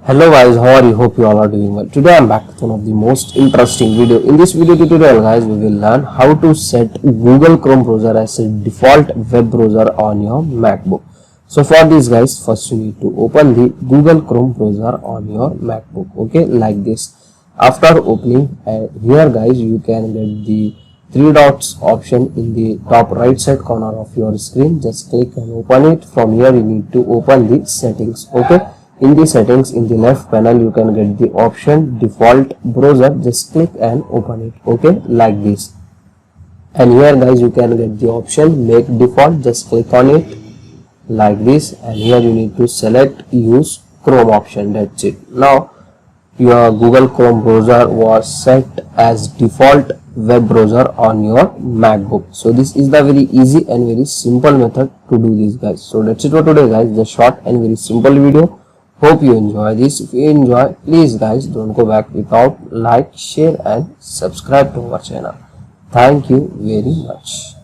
Hello guys, how are you? Hope you all are doing well. Today I'm back with one of the most interesting video. In this video tutorial guys, we will learn how to set Google Chrome browser as a default web browser on your MacBook. So for this guys, first you need to open the Google Chrome browser on your MacBook. Okay, like this. After opening, here guys, you can get the three dots option in the top right side corner of your screen. Just click and open it. From here you need to open the settings. Okay, in the settings in the left panel you can get the option default browser. Just click and open it. Okay, like this. And here guys you can get the option make default. Just click on it like this, and here you need to select use Chrome option. That's it. Now your Google Chrome browser was set as default web browser on your MacBook. So this is the very easy and very simple method to do this guys. So that's it for today guys, the short and very simple video. Hope you enjoy this. If you enjoy, please guys don't go back without like, share and subscribe to our channel. Thank you very much.